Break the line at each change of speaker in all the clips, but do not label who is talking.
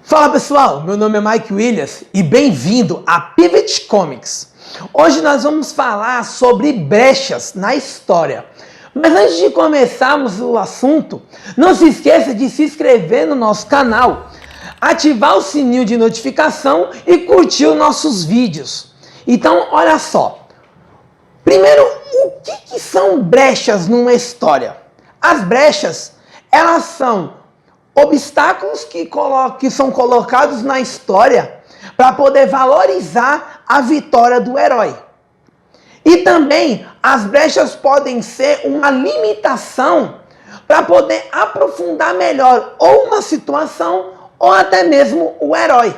Fala pessoal, meu nome é Mike Williams e bem-vindo a Pivot Comics. Hoje nós vamos falar sobre brechas na história. Mas antes de começarmos o assunto, não se esqueça de se inscrever no nosso canal, ativar o sininho de notificação e curtir os nossos vídeos. Então, olha só. Primeiro, o que são brechas numa história? As brechas, elas são obstáculos que são colocados na história para poder valorizar a vitória do herói. E também as brechas podem ser uma limitação para poder aprofundar melhor ou uma situação ou até mesmo o herói.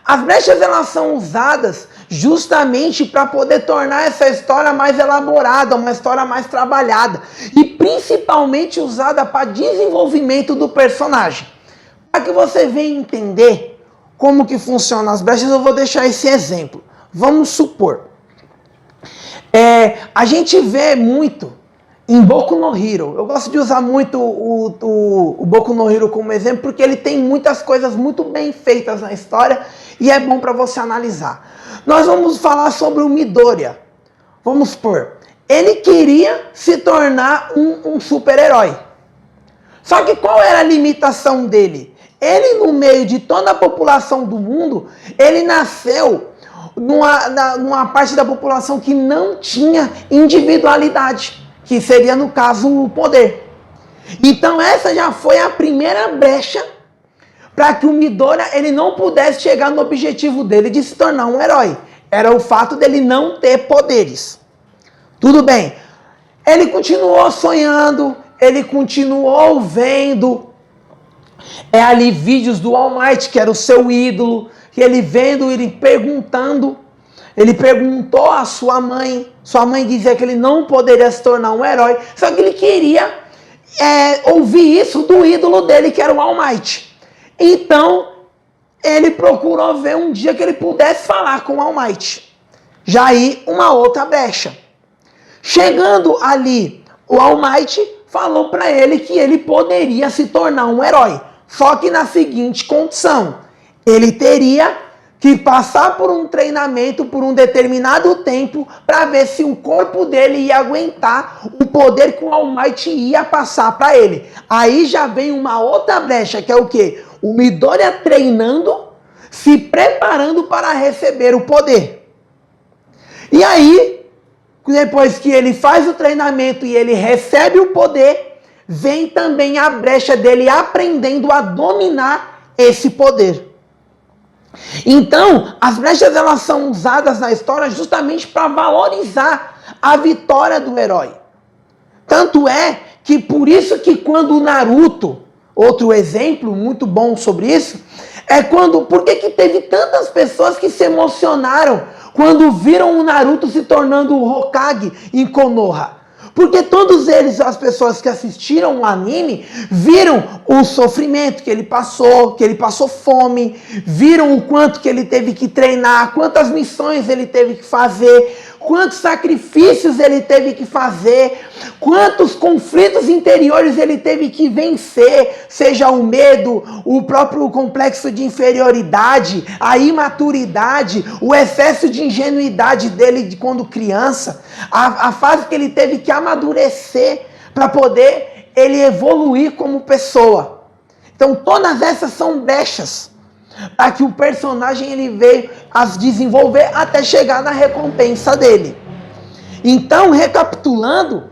As brechas elas são usadas justamente para poder tornar essa história mais elaborada, uma história mais trabalhada e principalmente usada para desenvolvimento do personagem. Para que você venha entender como que funcionam as brechas, eu vou deixar esse exemplo. Vamos supor, a gente vê muito em Boku no Hero. Eu gosto de usar muito o Boku no Hero como exemplo porque ele tem muitas coisas muito bem feitas na história e é bom para você analisar. Nós vamos falar sobre o Midoriya. Vamos supor, ele queria se tornar um super-herói. Só que qual era a limitação dele? Ele, no meio de toda a população do mundo, ele nasceu numa parte da população que não tinha individualidade, que seria, no caso, o poder. Então essa já foi a primeira brecha para que o Midoriya ele não pudesse chegar no objetivo dele de se tornar um herói. Era o fato dele não ter poderes. Tudo bem. Ele continuou sonhando, ele continuou vendo ali vídeos do All Might, que era o seu ídolo, que ele vendo, ele perguntando. Ele perguntou à sua mãe dizia que ele não poderia se tornar um herói, só que ele queria ouvir isso do ídolo dele, que era o All Might. Então, ele procurou ver um dia que ele pudesse falar com o All Might. Já aí, uma outra brecha. Chegando ali, o All Might falou para ele que ele poderia se tornar um herói. Só que na seguinte condição, ele teria que passar por um treinamento por um determinado tempo para ver se o corpo dele ia aguentar o poder que o All Might ia passar para ele. Aí já vem uma outra brecha, que é o quê? O Midoriya treinando, se preparando para receber o poder. E aí, depois que ele faz o treinamento e ele recebe o poder, vem também a brecha dele aprendendo a dominar esse poder. Então, as brechas elas são usadas na história justamente para valorizar a vitória do herói. Tanto é que por isso que quando o Naruto, outro exemplo muito bom sobre isso, por que teve tantas pessoas que se emocionaram quando viram o Naruto se tornando o Hokage em Konoha? Porque todos eles, as pessoas que assistiram o anime, viram o sofrimento que ele passou fome, viram o quanto que ele teve que treinar, quantas missões ele teve que fazer, quantos sacrifícios ele teve que fazer, quantos conflitos interiores ele teve que vencer, seja o medo, o próprio complexo de inferioridade, a imaturidade, o excesso de ingenuidade dele de quando criança, a fase que ele teve que amadurecer para poder ele evoluir como pessoa. Então todas essas são brechas para que o personagem ele veio a desenvolver até chegar na recompensa dele. Então, recapitulando,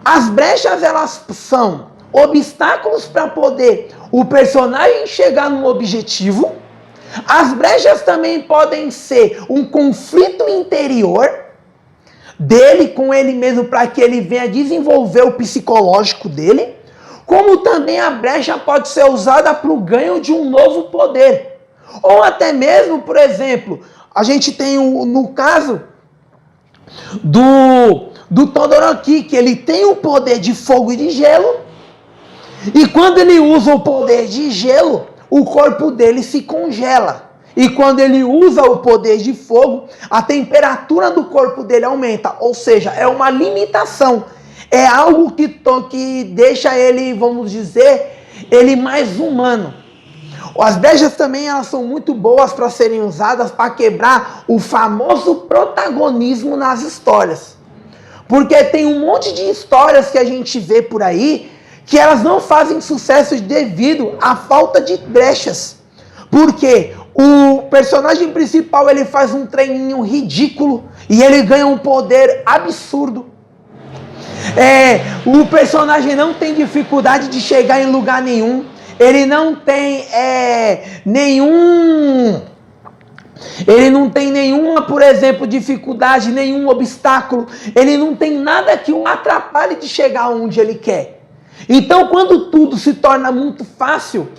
as brechas elas são obstáculos para poder o personagem chegar no objetivo. As brechas também podem ser um conflito interior dele com ele mesmo para que ele venha desenvolver o psicológico dele. Como também a brecha pode ser usada para o ganho de um novo poder. Ou até mesmo, por exemplo, a gente tem no caso do Todoroki, que ele tem o poder de fogo e de gelo. E quando ele usa o poder de gelo, o corpo dele se congela. E quando ele usa o poder de fogo, a temperatura do corpo dele aumenta. Ou seja, é uma limitação. É algo que deixa ele, vamos dizer, ele mais humano. As brechas também elas são muito boas para serem usadas para quebrar o famoso protagonismo nas histórias. Porque tem um monte de histórias que a gente vê por aí que elas não fazem sucesso devido à falta de brechas. Porque o personagem principal ele faz um treininho ridículo e ele ganha um poder absurdo. O personagem não tem dificuldade de chegar em lugar nenhum. Ele não tem nenhuma, por exemplo, dificuldade, nenhum obstáculo. Ele não tem nada que o atrapalhe de chegar onde ele quer. Então, quando tudo se torna muito fácil,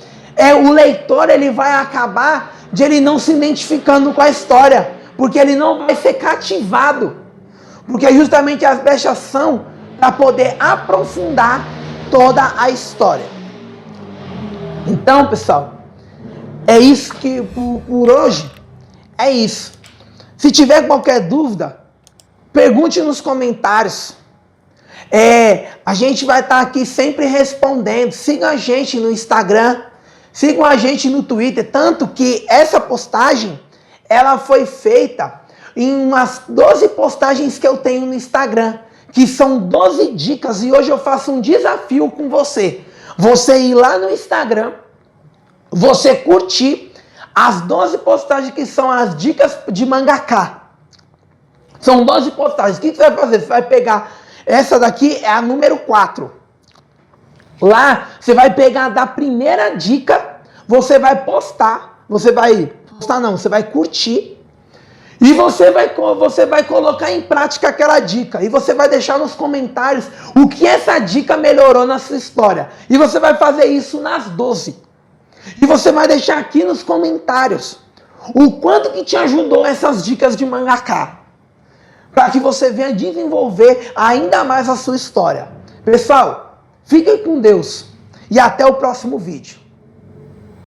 o leitor ele vai acabar de ele não se identificando com a história, porque ele não vai ser cativado. Porque justamente as brechas são para poder aprofundar toda a história. Então, pessoal, é isso que por hoje é isso. Se tiver qualquer dúvida, pergunte nos comentários. A gente vai estar aqui sempre respondendo. Sigam a gente no Instagram, sigam a gente no Twitter, tanto que essa postagem ela foi feita em umas 12 postagens que eu tenho no Instagram, que são 12 dicas, e hoje eu faço um desafio com você. Você ir lá no Instagram, você curtir as 12 postagens que são as dicas de mangaká. São 12 postagens. O que você vai fazer? Você vai pegar, essa daqui é a número 4. Lá, você vai pegar da primeira dica, você vai postar, você vai curtir, e você vai colocar em prática aquela dica. E você vai deixar nos comentários o que essa dica melhorou na sua história. E você vai fazer isso nas 12. E você vai deixar aqui nos comentários o quanto que te ajudou essas dicas de mangaká. Para que você venha desenvolver ainda mais a sua história. Pessoal, fiquem com Deus. E até o próximo vídeo.